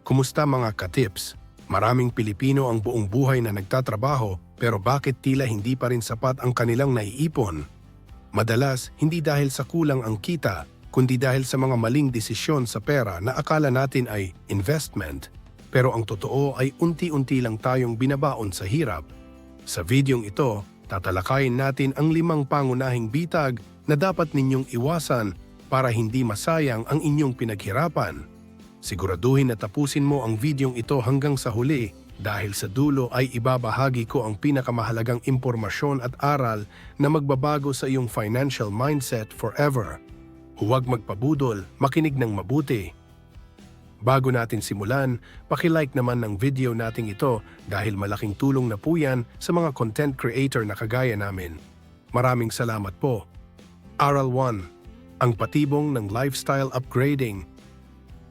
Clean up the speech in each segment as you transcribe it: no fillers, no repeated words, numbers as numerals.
Kumusta mga katips? Maraming Pilipino ang buong buhay na nagtatrabaho pero bakit tila hindi pa rin sapat ang kanilang naiipon? Madalas, hindi dahil sa kulang ang kita, kundi dahil sa mga maling desisyon sa pera na akala natin ay investment. Pero ang totoo ay unti-unti lang tayong binabaon sa hirap. Sa videong ito, tatalakayin natin ang 5 pangunahing bitag na dapat ninyong iwasan para hindi masayang ang inyong pinaghirapan. Siguraduhin na tapusin mo ang videong ito hanggang sa huli dahil sa dulo ay ibabahagi ko ang pinakamahalagang impormasyon at aral na magbabago sa iyong financial mindset forever. Huwag magpabudol, makinig ng mabuti. Bago natin simulan, paki-like naman ng video nating ito dahil malaking tulong na po yan sa mga content creator na kagaya namin. Maraming salamat po. Aral 1. Ang patibong ng lifestyle upgrading.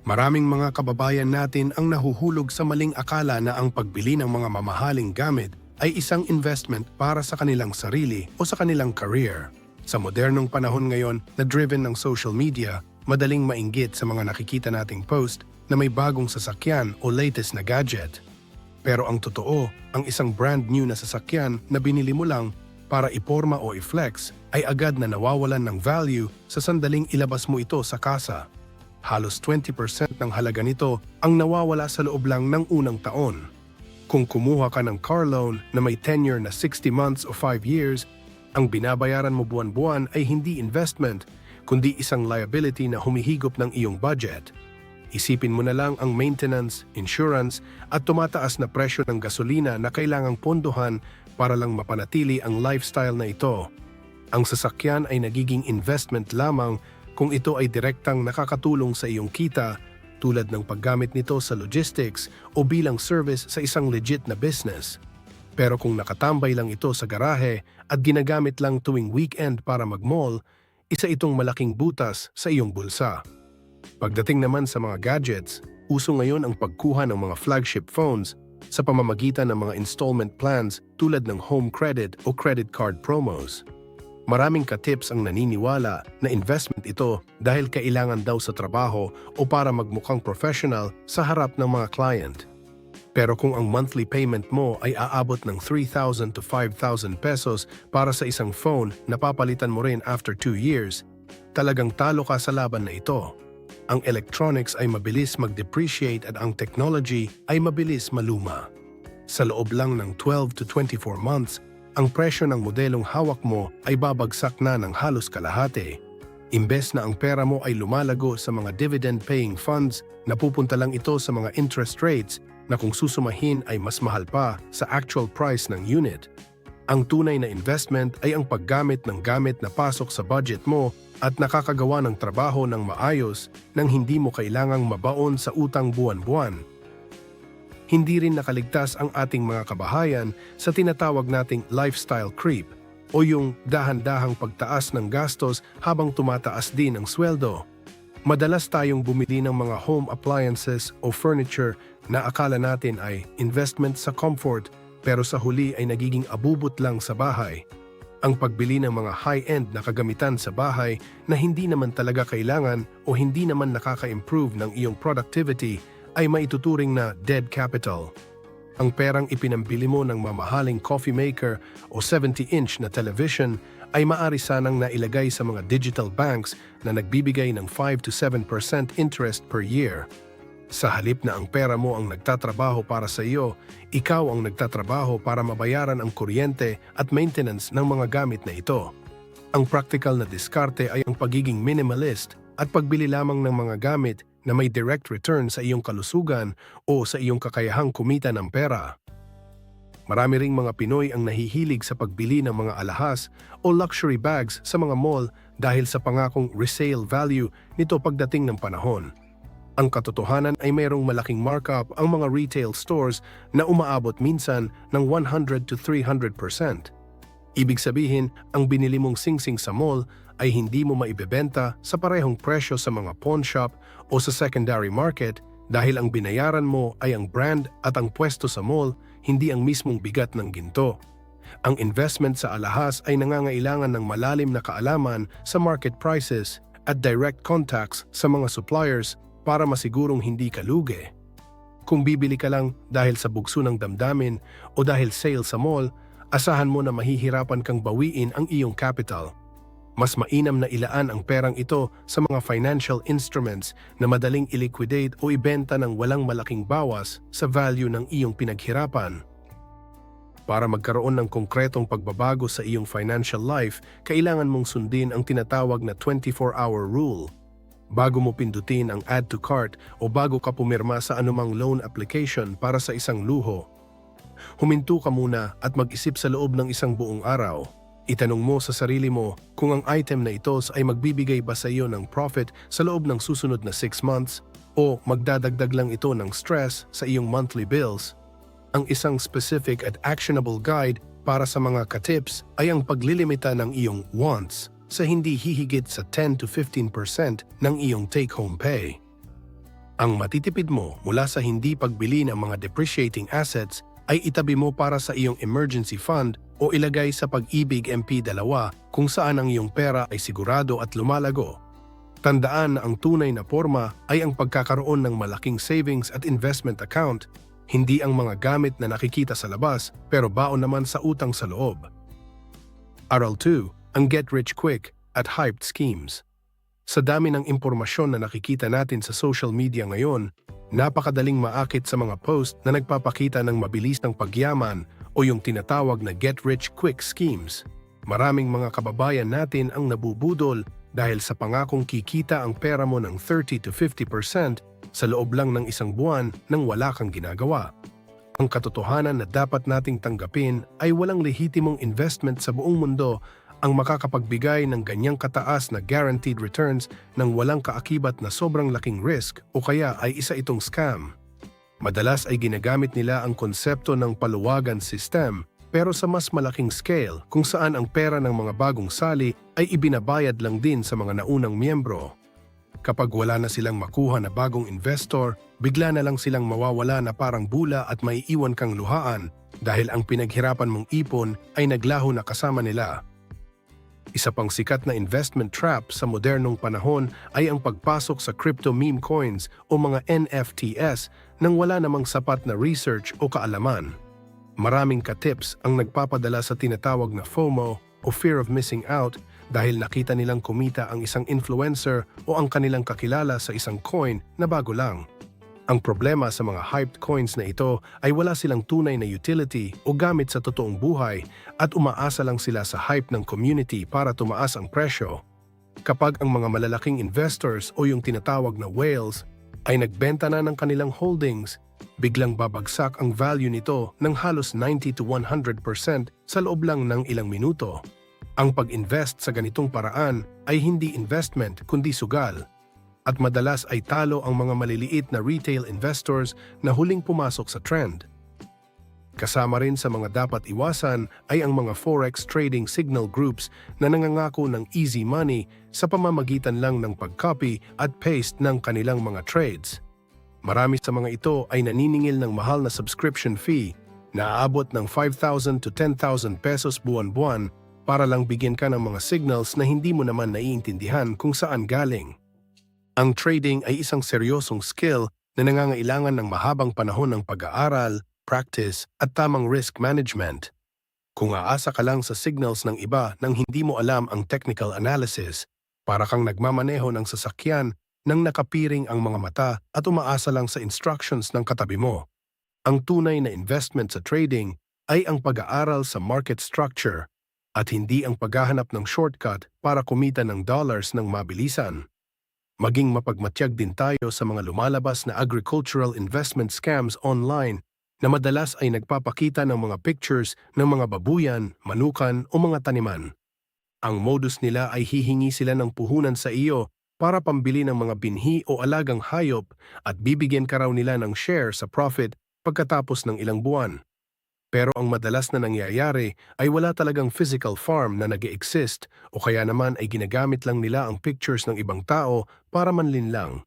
Maraming mga kababayan natin ang nahuhulog sa maling akala na ang pagbili ng mga mamahaling gamit ay isang investment para sa kanilang sarili o sa kanilang career. Sa modernong panahon ngayon na driven ng social media, madaling mainggit sa mga nakikita nating post na may bagong sasakyan o latest na gadget. Pero ang totoo, ang isang brand new na sasakyan na binili mo lang para iporma o i-flex ay agad na nawawalan ng value sa sandaling ilabas mo ito sa kasa. Halos 20% ng halaga nito ang nawawala sa loob lang ng unang taon. Kung kumuha ka ng car loan na may tenure na 60 months o 5 years, ang binabayaran mo buwan-buwan ay hindi investment, kundi isang liability na humihigop ng iyong budget. Isipin mo na lang ang maintenance, insurance, at tumataas na presyo ng gasolina na kailangang pondohan para lang mapanatili ang lifestyle na ito. Ang sasakyan ay nagiging investment lamang kung ito ay direktang nakakatulong sa iyong kita tulad ng paggamit nito sa logistics o bilang service sa isang legit na business. Pero kung nakatambay lang ito sa garahe at ginagamit lang tuwing weekend para mag-mall, isa itong malaking butas sa iyong bulsa. Pagdating naman sa mga gadgets, uso ngayon ang pagkuha ng mga flagship phones sa pamamagitan ng mga installment plans tulad ng home credit o credit card promos. Maraming katips ang naniniwala na investment ito dahil kailangan daw sa trabaho o para magmukhang professional sa harap ng mga client. Pero kung ang monthly payment mo ay aabot ng 3,000 to 5,000 pesos para sa isang phone na papalitan mo rin after 2 years, talagang talo ka sa laban na ito. Ang electronics ay mabilis mag-depreciate at ang technology ay mabilis maluma. Sa loob lang ng 12 to 24 months, ang presyo ng modelong hawak mo ay babagsak na ng halos kalahati. Imbes na ang pera mo ay lumalago sa mga dividend-paying funds, napupunta lang ito sa mga interest rates na kung susumahin ay mas mahal pa sa actual price ng unit. Ang tunay na investment ay ang paggamit ng gamit na pasok sa budget mo at nakakagawa ng trabaho ng maayos nang hindi mo kailangang mabaon sa utang buwan-buwan. Hindi rin nakaligtas ang ating mga kabahayan sa tinatawag nating lifestyle creep o yung dahan-dahang pagtaas ng gastos habang tumataas din ang sweldo. Madalas tayong bumili ng mga home appliances o furniture na akala natin ay investment sa comfort pero sa huli ay nagiging abubot lang sa bahay. Ang pagbili ng mga high-end na kagamitan sa bahay na hindi naman talaga kailangan o hindi naman nakaka-improve ng iyong productivity ay maituturing na dead capital. Ang perang ipinambili mo ng mamahaling coffee maker o 70-inch na television ay maaari sanang nailagay sa mga digital banks na nagbibigay ng 5 to 7% interest per year. Sa halip na ang pera mo ang nagtatrabaho para sa iyo, ikaw ang nagtatrabaho para mabayaran ang kuryente at maintenance ng mga gamit na ito. Ang practical na diskarte ay ang pagiging minimalist at pagbili lamang ng mga gamit na may direct return sa iyong kalusugan o sa iyong kakayahang kumita ng pera. Marami ring mga Pinoy ang nahihilig sa pagbili ng mga alahas o luxury bags sa mga mall dahil sa pangakong resale value nito pagdating ng panahon. Ang katotohanan ay mayroong malaking markup ang mga retail stores na umaabot minsan ng 100 to 300%. Ibig sabihin, ang binili mong singsing sa mall ay hindi mo maibebenta sa parehong presyo sa mga pawn shop o sa secondary market dahil ang binayaran mo ay ang brand at ang pwesto sa mall, hindi ang mismong bigat ng ginto. Ang investment sa alahas ay nangangailangan ng malalim na kaalaman sa market prices at direct contacts sa mga suppliers para masigurong hindi ka lugi. Kung bibili ka lang dahil sa bugso ng damdamin o dahil sale sa mall, asahan mo na mahihirapan kang bawiin ang iyong capital. Mas mainam na ilaan ang perang ito sa mga financial instruments na madaling iliquidate o ibenta ng walang malaking bawas sa value ng iyong pinaghirapan. Para magkaroon ng konkretong pagbabago sa iyong financial life, kailangan mong sundin ang tinatawag na 24-hour rule. Bago mo pindutin ang add to cart o bago ka pumirma sa anumang loan application para sa isang luho, huminto ka muna at mag-isip sa loob ng isang buong araw. Itanong mo sa sarili mo kung ang item na ito ay magbibigay ba sa iyo ng profit sa loob ng susunod na 6 months o magdadagdag lang ito ng stress sa iyong monthly bills. Ang isang specific at actionable guide para sa mga ka-tips ay ang paglilimita ng iyong wants sa hindi hihigit sa 10 to 15% ng iyong take-home pay. Ang matitipid mo mula sa hindi pagbili ng mga depreciating assets ay itabi mo para sa iyong emergency fund o ilagay sa Pag-ibig MP2 kung saan ang iyong pera ay sigurado at lumalago. Tandaan na ang tunay na porma ay ang pagkakaroon ng malaking savings at investment account, hindi ang mga gamit na nakikita sa labas pero baon naman sa utang sa loob. Aral 2. Ang Get Rich Quick at Hyped Schemes. Sa dami ng impormasyon na nakikita natin sa social media ngayon, napakadaling maakit sa mga post na nagpapakita ng mabilis ng pagyaman o yung tinatawag na Get Rich Quick Schemes. Maraming mga kababayan natin ang nabubudol dahil sa pangakong kikita ang pera mo ng 30 to 50% sa loob lang ng isang buwan nang wala kang ginagawa. Ang katotohanan na dapat nating tanggapin ay walang lehitimong investment sa buong mundo ang makakapagbigay ng ganyang kataas na guaranteed returns ng walang kaakibat na sobrang laking risk o kaya ay isa itong scam. Madalas ay ginagamit nila ang konsepto ng paluwagan system pero sa mas malaking scale kung saan ang pera ng mga bagong sali ay ibinabayad lang din sa mga naunang miyembro. Kapag wala na silang makuha na bagong investor, bigla na lang silang mawawala na parang bula at maiiwan kang luhaan dahil ang pinaghirapan mong ipon ay naglaho na kasama nila. Isa pang sikat na investment trap sa modernong panahon ay ang pagpasok sa crypto meme coins o mga NFTs nang wala namang sapat na research o kaalaman. Maraming ka-tips ang nagpapadala sa tinatawag na FOMO o Fear of Missing Out dahil nakita nilang kumita ang isang influencer o ang kanilang kakilala sa isang coin na bago lang. Ang problema sa mga hyped coins na ito ay wala silang tunay na utility o gamit sa totoong buhay at umaasa lang sila sa hype ng community para tumaas ang presyo. Kapag ang mga malalaking investors o yung tinatawag na whales ay nagbenta na ng kanilang holdings, biglang babagsak ang value nito ng halos 90 to 100% sa loob lang ng ilang minuto. Ang pag-invest sa ganitong paraan ay hindi investment kundi sugal. At madalas ay talo ang mga maliliit na retail investors na huling pumasok sa trend. Kasama rin sa mga dapat iwasan ay ang mga forex trading signal groups na nangangako ng easy money sa pamamagitan lang ng pag-copy at paste ng kanilang mga trades. Marami sa mga ito ay naniningil ng mahal na subscription fee na aabot ng 5,000 to 10,000 pesos buwan-buwan para lang bigyan ka ng mga signals na hindi mo naman naiintindihan kung saan galing. Ang trading ay isang seryosong skill na nangangailangan ng mahabang panahon ng pag-aaral, practice, at tamang risk management. Kung aasa ka lang sa signals ng iba nang hindi mo alam ang technical analysis, para kang nagmamaneho ng sasakyan nang nakapiring ang mga mata at umaasa lang sa instructions ng katabi mo. Ang tunay na investment sa trading ay ang pag-aaral sa market structure at hindi ang paghahanap ng shortcut para kumita ng dollars ng mabilisan. Maging mapagmatyag din tayo sa mga lumalabas na agricultural investment scams online na madalas ay nagpapakita ng mga pictures ng mga babuyan, manukan o mga taniman. Ang modus nila ay hihingi sila ng puhunan sa iyo para pambili ng mga binhi o alagang hayop at bibigyan ka raw nila ng share sa profit pagkatapos ng ilang buwan. Pero ang madalas na nangyayari ay wala talagang physical farm na nag-e-exist o kaya naman ay ginagamit lang nila ang pictures ng ibang tao para manlinlang.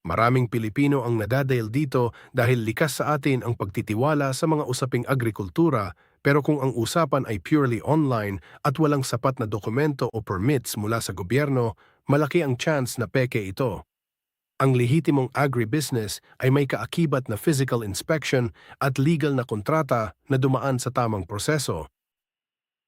Maraming Pilipino ang nadadahil dito dahil likas sa atin ang pagtitiwala sa mga usaping agrikultura pero kung ang usapan ay purely online at walang sapat na dokumento o permits mula sa gobyerno, malaki ang chance na peke ito. Ang lehitimong agribusiness ay may kaakibat na physical inspection at legal na kontrata na dumaan sa tamang proseso.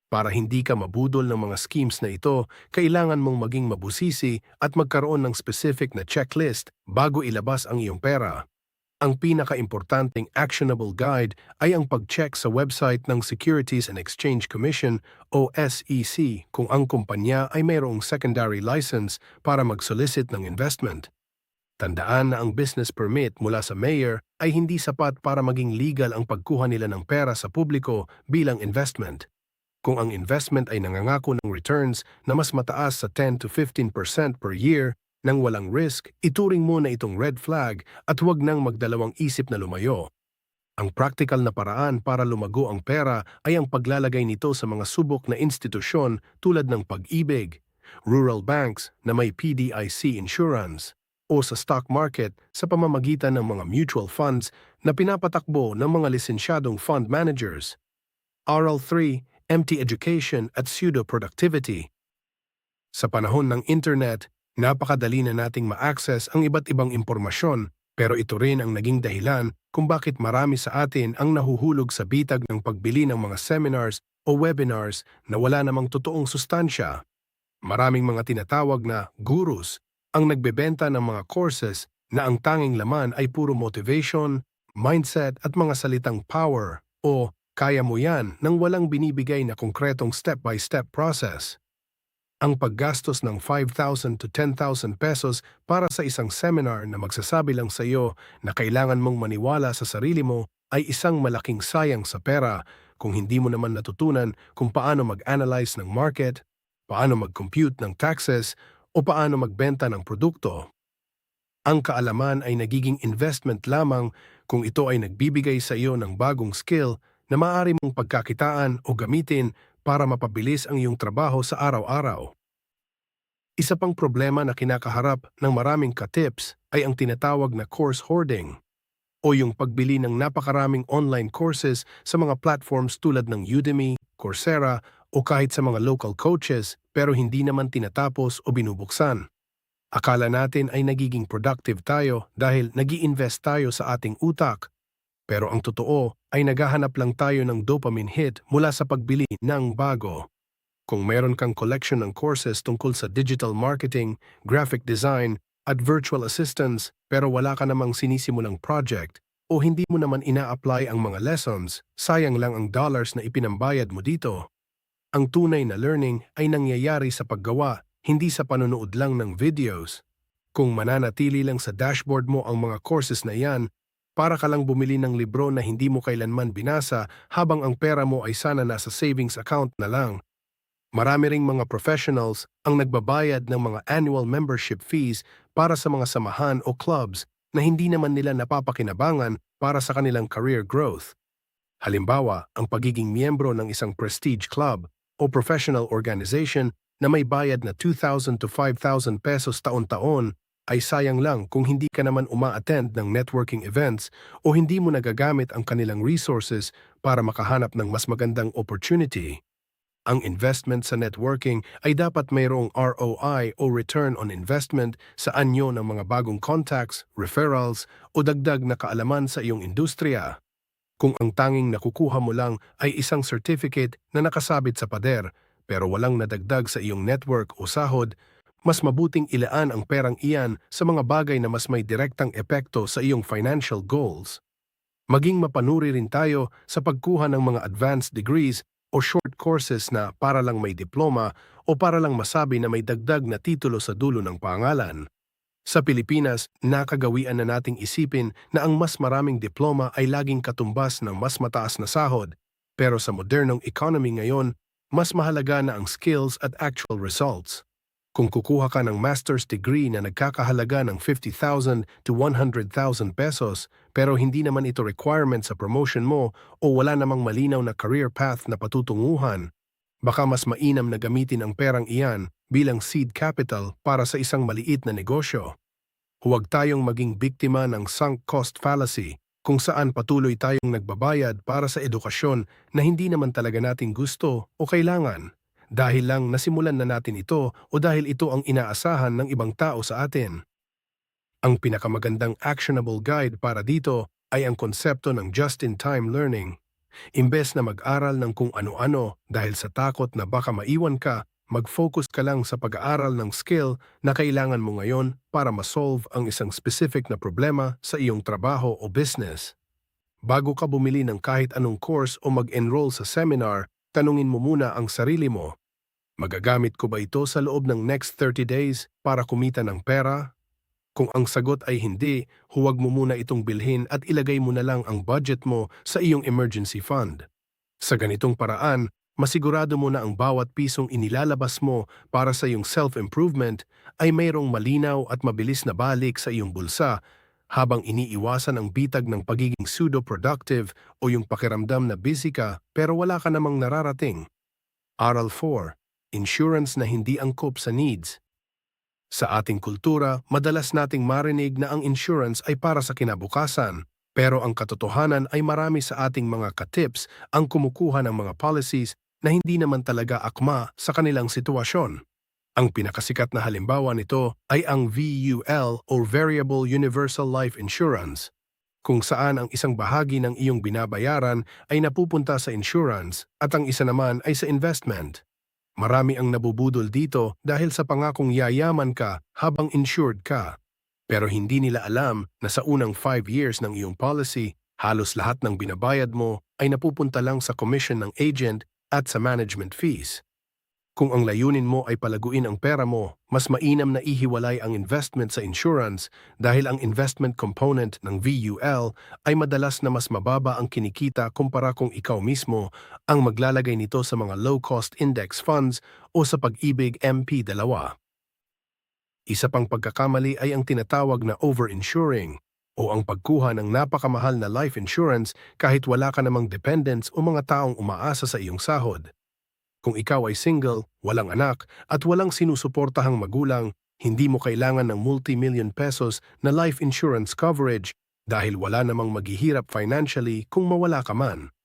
Para hindi ka mabudol ng mga schemes na ito, kailangan mong maging mabusisi at magkaroon ng specific na checklist bago ilabas ang iyong pera. Ang pinaka-importanting actionable guide ay ang pag-check sa website ng Securities and Exchange Commission o SEC kung ang kumpanya ay mayroong secondary license para mag-solicit ng investment. Tandaan na ang business permit mula sa mayor ay hindi sapat para maging legal ang pagkuha nila ng pera sa publiko bilang investment. Kung ang investment ay nangangako ng returns na mas mataas sa 10 to 15% per year nang walang risk, ituring mo na itong red flag at huwag nang magdalawang isip na lumayo. Ang practical na paraan para lumago ang pera ay ang paglalagay nito sa mga subok na institusyon tulad ng Pag-ibig, rural banks na may PDIC insurance, o sa stock market sa pamamagitan ng mga mutual funds na pinapatakbo ng mga lisensyadong fund managers. RL3, empty education at pseudo-productivity. Sa panahon ng internet, napakadali na nating ma-access ang iba't ibang impormasyon, pero ito rin ang naging dahilan kung bakit marami sa atin ang nahuhulog sa bitag ng pagbili ng mga seminars o webinars na wala namang totoong sustansya. Maraming mga tinatawag na gurus ang nagbebenta ng mga courses na ang tanging laman ay puro motivation, mindset at mga salitang power o kaya mo yan nang walang binibigay na konkretong step-by-step process. Ang paggastos ng 5,000 to 10,000 pesos para sa isang seminar na magsasabi lang sa iyo na kailangan mong maniwala sa sarili mo ay isang malaking sayang sa pera kung hindi mo naman natutunan kung paano mag-analyze ng market, paano mag-compute ng taxes, o paano magbenta ng produkto. Ang kaalaman ay nagiging investment lamang kung ito ay nagbibigay sa iyo ng bagong skill na maaari mong pagkakitaan o gamitin para mapabilis ang iyong trabaho sa araw-araw. Isa pang problema na kinakaharap ng maraming ka-tips ay ang tinatawag na course hoarding o yung pagbili ng napakaraming online courses sa mga platforms tulad ng Udemy, Coursera o kahit sa mga local coaches pero hindi naman tinatapos o binubuksan. Akala natin ay nagiging productive tayo dahil nag-i-invest tayo sa ating utak, pero ang totoo ay naghahanap lang tayo ng dopamine hit mula sa pagbili ng bago. Kung meron kang collection ng courses tungkol sa digital marketing, graphic design, at virtual assistants pero wala ka namang sinisimulang project o hindi mo naman ina-apply ang mga lessons, sayang lang ang dollars na ipinambayad mo dito. Ang tunay na learning ay nangyayari sa paggawa, hindi sa panonood lang ng videos. Kung mananatili lang sa dashboard mo ang mga courses na yan, para ka lang bumili ng libro na hindi mo kailanman binasa habang ang pera mo ay sana nasa savings account na lang. Marami ring mga professionals ang nagbabayad ng mga annual membership fees para sa mga samahan o clubs na hindi naman nila napapakinabangan para sa kanilang career growth. Halimbawa, ang pagiging miyembro ng isang prestige club o professional organization na may bayad na 2,000 to 5,000 pesos taon-taon ay sayang lang kung hindi ka naman uma-attend ng networking events o hindi mo nagagamit ang kanilang resources para makahanap ng mas magandang opportunity. Ang investment sa networking ay dapat mayroong ROI o return on investment sa anyo ng mga bagong contacts, referrals o dagdag na kaalaman sa iyong industriya. Kung ang tanging nakukuha mo lang ay isang certificate na nakasabit sa pader pero walang nadagdag sa iyong network o sahod, mas mabuting ilaan ang perang iyan sa mga bagay na mas may direktang epekto sa iyong financial goals. Maging mapanuri rin tayo sa pagkuha ng mga advanced degrees o short courses na para lang may diploma o para lang masabi na may dagdag na titulo sa dulo ng pangalan. Sa Pilipinas, nakagawian na nating isipin na ang mas maraming diploma ay laging katumbas ng mas mataas na sahod, pero sa modernong economy ngayon, mas mahalaga na ang skills at actual results. Kung kukuha ka ng master's degree na nagkakahalaga ng 50,000 to 100,000 pesos pero hindi naman ito requirement sa promotion mo o wala namang malinaw na career path na patutunguhan, baka mas mainam na gamitin ang perang iyan bilang seed capital para sa isang maliit na negosyo. Huwag tayong maging biktima ng sunk cost fallacy kung saan patuloy tayong nagbabayad para sa edukasyon na hindi naman talaga natin gusto o kailangan. Dahil lang nasimulan na natin ito o dahil ito ang inaasahan ng ibang tao sa atin. Ang pinakamagandang actionable guide para dito ay ang konsepto ng just-in-time learning. Imbes na mag-aral ng kung ano-ano dahil sa takot na baka maiwan ka, mag-focus ka lang sa pag-aaral ng skill na kailangan mo ngayon para ma-solve ang isang specific na problema sa iyong trabaho o business. Bago ka bumili ng kahit anong course o mag-enroll sa seminar, tanungin mo muna ang sarili mo. Magagamit ko ba ito sa loob ng next 30 days para kumita ng pera? Kung ang sagot ay hindi, huwag mo muna itong bilhin at ilagay mo na lang ang budget mo sa iyong emergency fund. Sa ganitong paraan, masigurado mo na ang bawat pisong inilalabas mo para sa iyong self-improvement ay mayroong malinaw at mabilis na balik sa iyong bulsa habang iniiwasan ang bitag ng pagiging pseudo-productive o yung pakiramdam na busy ka pero wala ka namang nararating. Aral 4. Insurance na hindi angkop sa needs. Sa ating kultura, madalas nating marinig na ang insurance ay para sa kinabukasan, pero ang katotohanan ay marami sa ating mga katips ang kumukuha ng mga policies na hindi naman talaga akma sa kanilang sitwasyon. Ang pinakasikat na halimbawa nito ay ang VUL o Variable Universal Life Insurance, kung saan ang isang bahagi ng iyong binabayaran ay napupunta sa insurance at ang isa naman ay sa investment. Marami ang nabubudol dito dahil sa pangakong yayaman ka habang insured ka. Pero hindi nila alam na sa unang 5 years ng iyong policy, halos lahat ng binabayad mo ay napupunta lang sa commission ng agent at sa management fees. Kung ang layunin mo ay palaguin ang pera mo, mas mainam na ihiwalay ang investment sa insurance dahil ang investment component ng VUL ay madalas na mas mababa ang kinikita kumpara kung ikaw mismo ang maglalagay nito sa mga low-cost index funds o sa Pag-ibig MP2. Isa pang pagkakamali ay ang tinatawag na over-insuring o ang pagkuha ng napakamahal na life insurance kahit wala ka namang dependents o mga taong umaasa sa iyong sahod. Kung ikaw ay single, walang anak, at walang sinusuportahang magulang, hindi mo kailangan ng multi-million pesos na life insurance coverage dahil wala namang maghihirap financially kung mawala ka man.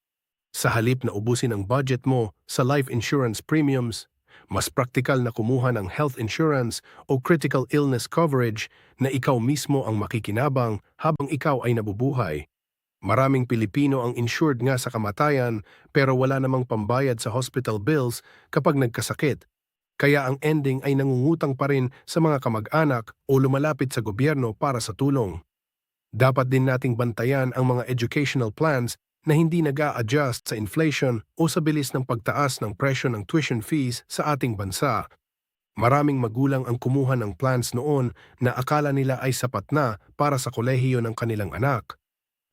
Sa halip na ubusin ang budget mo sa life insurance premiums, mas praktikal na kumuha ng health insurance o critical illness coverage na ikaw mismo ang makikinabang habang ikaw ay nabubuhay. Maraming Pilipino ang insured nga sa kamatayan pero wala namang pambayad sa hospital bills kapag nagkasakit. Kaya ang ending ay nangungutang pa rin sa mga kamag-anak o lumalapit sa gobyerno para sa tulong. Dapat din nating bantayan ang mga educational plans na hindi nag-a-adjust sa inflation o sa bilis ng pagtaas ng presyo ng tuition fees sa ating bansa. Maraming magulang ang kumuha ng plans noon na akala nila ay sapat na para sa kolehiyo ng kanilang anak.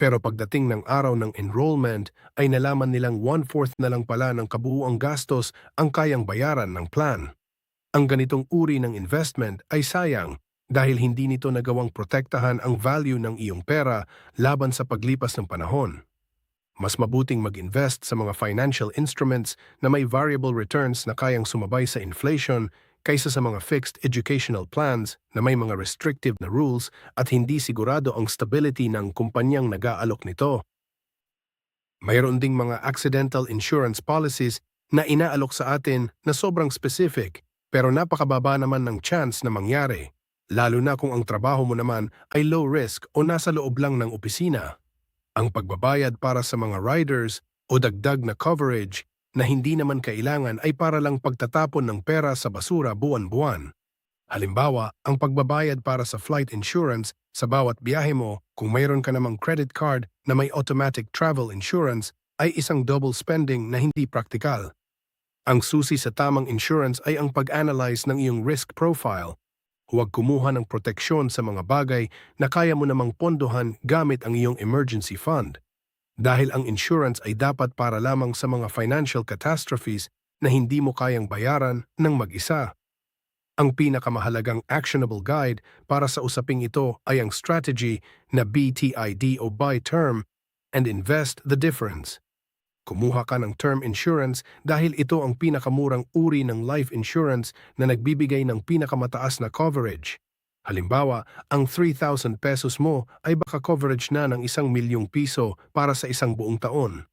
Pero pagdating ng araw ng enrollment ay nalaman nilang 1/4 na lang pala ng kabuuang gastos ang kayang bayaran ng plan. Ang ganitong uri ng investment ay sayang dahil hindi nito nagawang protektahan ang value ng iyong pera laban sa paglipas ng panahon. Mas mabuting mag-invest sa mga financial instruments na may variable returns na kayang sumabay sa inflation kaysa sa mga fixed educational plans na may mga restrictive na rules at hindi sigurado ang stability ng kumpanyang nag-aalok nito. Mayroon ding mga accidental insurance policies na inaalok sa atin na sobrang specific pero napakababa naman ng chance na mangyari, lalo na kung ang trabaho mo naman ay low risk o nasa loob lang ng opisina. Ang pagbabayad para sa mga riders o dagdag na coverage na hindi naman kailangan ay para lang pagtatapon ng pera sa basura buwan-buwan. Halimbawa, ang pagbabayad para sa flight insurance sa bawat biyahe mo kung mayroon ka namang credit card na may automatic travel insurance ay isang double spending na hindi praktikal. Ang susi sa tamang insurance ay ang pag-analyze ng iyong risk profile. Huwag kumuha ng proteksyon sa mga bagay na kaya mo namang pondohan gamit ang iyong emergency fund. Dahil ang insurance ay dapat para lamang sa mga financial catastrophes na hindi mo kayang bayaran ng mag-isa. Ang pinakamahalagang actionable guide para sa usaping ito ay ang strategy na BTID o Buy Term and Invest the Difference. Kumuha ka ng term insurance dahil ito ang pinakamurang uri ng life insurance na nagbibigay ng pinakamataas na coverage. Halimbawa, ang 3,000 pesos mo ay baka coverage na ng 1,000,000 piso para sa isang buong taon.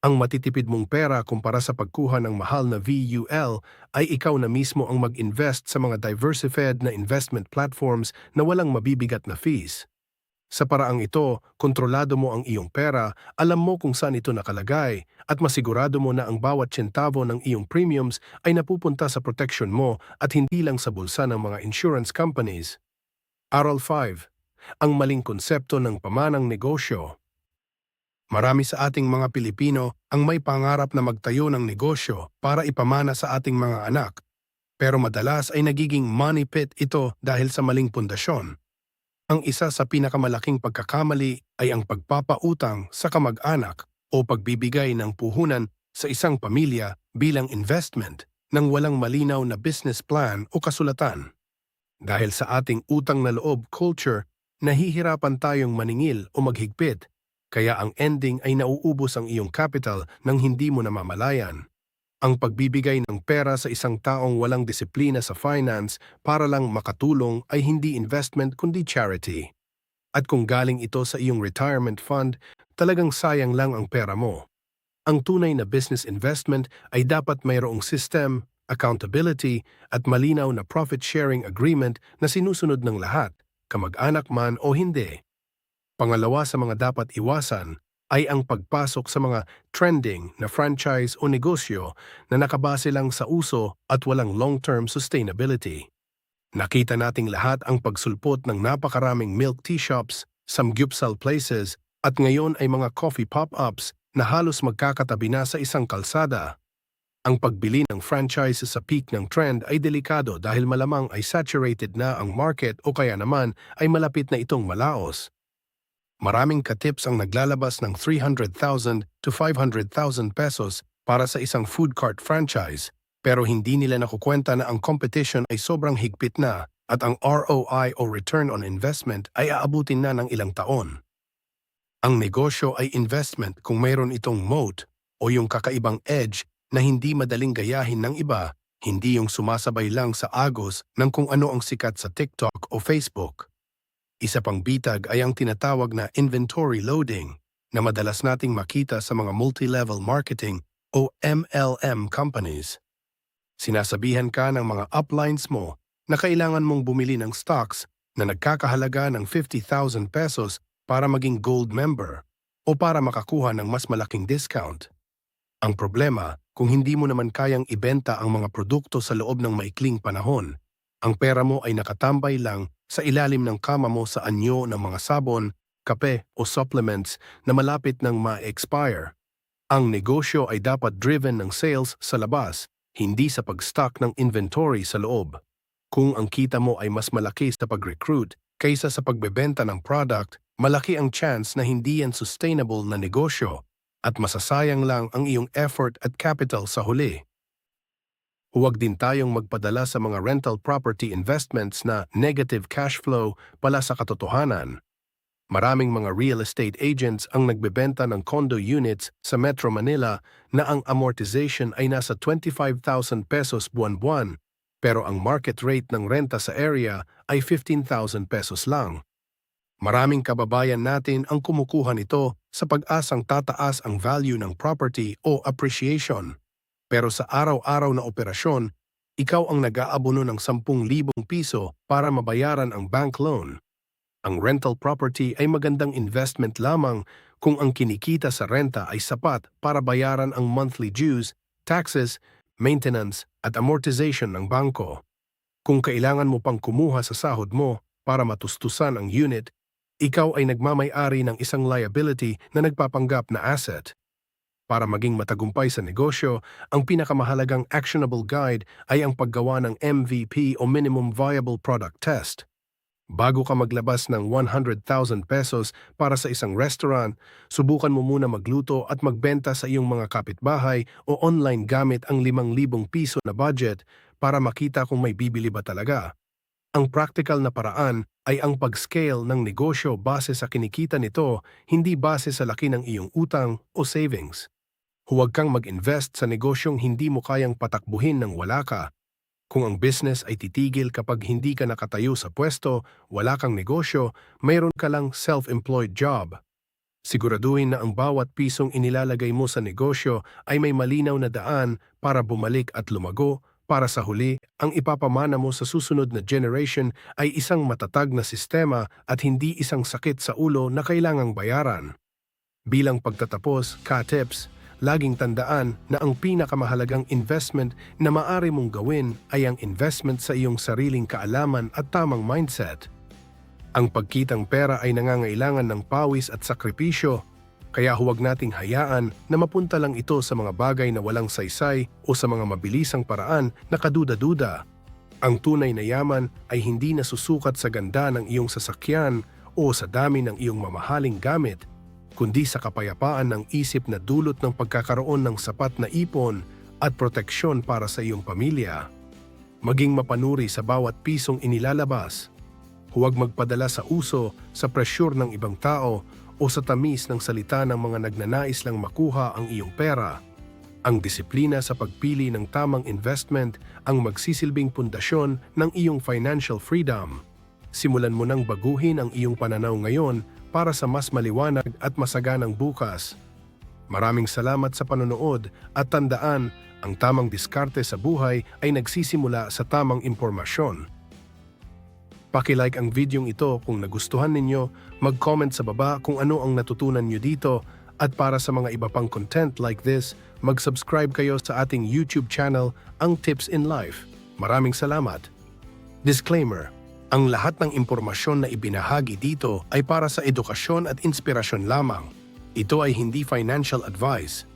Ang matitipid mong pera kumpara sa pagkuha ng mahal na VUL ay ikaw na mismo ang mag-invest sa mga diversified na investment platforms na walang mabibigat na fees. Sa paraang ito, kontrolado mo ang iyong pera, alam mo kung saan ito nakalagay, at masigurado mo na ang bawat tsentavo ng iyong premiums ay napupunta sa protection mo at hindi lang sa bulsa ng mga insurance companies. Aral 5. Ang maling konsepto ng pamanang negosyo. Marami sa ating mga Pilipino ang may pangarap na magtayo ng negosyo para ipamana sa ating mga anak, pero madalas ay nagiging money pit ito dahil sa maling pundasyon. Ang isa sa pinakamalaking pagkakamali ay ang pagpapautang sa kamag-anak o pagbibigay ng puhunan sa isang pamilya bilang investment nang walang malinaw na business plan o kasulatan. Dahil sa ating utang na loob culture, nahihirapan tayong maningil o maghigpit, kaya ang ending ay nauubos ang iyong capital nang hindi mo namamalayan. Ang pagbibigay ng pera sa isang taong walang disiplina sa finance para lang makatulong ay hindi investment kundi charity. At kung galing ito sa iyong retirement fund, talagang sayang lang ang pera mo. Ang tunay na business investment ay dapat mayroong system, accountability, at malinaw na profit-sharing agreement na sinusunod ng lahat, kamag-anak man o hindi. Pangalawa sa mga dapat iwasan ay ang pagpasok sa mga trending na franchise o negosyo na nakabase lang sa uso at walang long-term sustainability. Nakita nating lahat ang pagsulpot ng napakaraming milk tea shops, samgyupsal places, at ngayon ay mga coffee pop-ups na halos magkakatabi na sa isang kalsada. Ang pagbili ng franchise sa peak ng trend ay delikado dahil malamang ay saturated na ang market o kaya naman ay malapit na itong malaos. Maraming katips ang naglalabas ng 300,000 to 500,000 pesos para sa isang food cart franchise, pero hindi nila nakukwenta na ang competition ay sobrang higpit na at ang ROI o return on investment ay aabutin na ng ilang taon. Ang negosyo ay investment kung mayroon itong moat o yung kakaibang edge na hindi madaling gayahin ng iba, hindi yung sumasabay lang sa agos ng kung ano ang sikat sa TikTok o Facebook. Isa pang bitag ay ang tinatawag na inventory loading na madalas nating makita sa mga multi-level marketing o MLM companies. Sinasabihan ka ng mga uplines mo na kailangan mong bumili ng stocks na nagkakahalaga ng 50,000 pesos para maging gold member o para makakuha ng mas malaking discount. Ang problema, kung hindi mo naman kayang ibenta ang mga produkto sa loob ng maikling panahon, ang pera mo ay nakatambay lang sa ilalim ng kama mo sa anyo ng mga sabon, kape o supplements na malapit nang ma-expire. Ang negosyo ay dapat driven ng sales sa labas, hindi sa pag-stock ng inventory sa loob. Kung ang kita mo ay mas malaki sa pag-recruit kaysa sa pagbebenta ng product, malaki ang chance na hindi yan sustainable na negosyo at masasayang lang ang iyong effort at capital sa huli. Huwag din tayong magpadala sa mga rental property investments na negative cash flow pala sa katotohanan. Maraming mga real estate agents ang nagbebenta ng condo units sa Metro Manila na ang amortization ay nasa 25,000 pesos buwan-buwan, pero ang market rate ng renta sa area ay 15,000 pesos lang. Maraming kababayan natin ang kumukuha nito sa pag-asang tataas ang value ng property o appreciation. Pero sa araw-araw na operasyon, ikaw ang nag-aabono ng 10,000 piso para mabayaran ang bank loan. Ang rental property ay magandang investment lamang kung ang kinikita sa renta ay sapat para bayaran ang monthly dues, taxes, maintenance at amortization ng bangko. Kung kailangan mo pang kumuha sa sahod mo para matustusan ang unit, ikaw ay nagmamay-ari ng isang liability na nagpapanggap na asset. Para maging matagumpay sa negosyo, ang pinakamahalagang actionable guide ay ang paggawa ng MVP o Minimum Viable Product Test. Bago ka maglabas ng 100,000 pesos para sa isang restaurant, subukan mo muna magluto at magbenta sa iyong mga kapitbahay o online gamit ang 5,000 piso na budget para makita kung may bibili ba talaga. Ang practical na paraan ay ang pag-scale ng negosyo base sa kinikita nito, hindi base sa laki ng iyong utang o savings. Huwag kang mag-invest sa negosyong hindi mo kayang patakbuhin ng wala ka. Kung ang business ay titigil kapag hindi ka nakatayo sa pwesto, wala kang negosyo, mayroon ka lang self-employed job. Siguraduhin na ang bawat pisong inilalagay mo sa negosyo ay may malinaw na daan para bumalik at lumago, para sa huli, ang ipapamana mo sa susunod na generation ay isang matatag na sistema at hindi isang sakit sa ulo na kailangang bayaran. Bilang pagtatapos, ka-tips, laging tandaan na ang pinakamahalagang investment na maaari mong gawin ay ang investment sa iyong sariling kaalaman at tamang mindset. Ang pagkitang pera ay nangangailangan ng pawis at sakripisyo, kaya huwag nating hayaan na mapunta lang ito sa mga bagay na walang saysay o sa mga mabilisang paraan na kaduda-duda. Ang tunay na yaman ay hindi nasusukat sa ganda ng iyong sasakyan o sa dami ng iyong mamahaling gamit, kundi sa kapayapaan ng isip na dulot ng pagkakaroon ng sapat na ipon at proteksyon para sa iyong pamilya. Maging mapanuri sa bawat pisong inilalabas. Huwag magpadala sa uso, sa presyur ng ibang tao o sa tamis ng salita ng mga nagnanais lang makuha ang iyong pera. Ang disiplina sa pagpili ng tamang investment ang magsisilbing pundasyon ng iyong financial freedom. Simulan mo nang baguhin ang iyong pananaw ngayon para sa mas maliwanag at masaganang bukas. Maraming salamat sa panonood at tandaan, ang tamang diskarte sa buhay ay nagsisimula sa tamang impormasyon. Paki-like ang videong ito kung nagustuhan ninyo, mag-comment sa baba kung ano ang natutunan nyo dito, at para sa mga iba pang content like this, mag-subscribe kayo sa ating YouTube channel, Ang Tips in Life. Maraming salamat. Disclaimer: ang lahat ng impormasyon na ibinahagi dito ay para sa edukasyon at inspirasyon lamang. Ito ay hindi financial advice.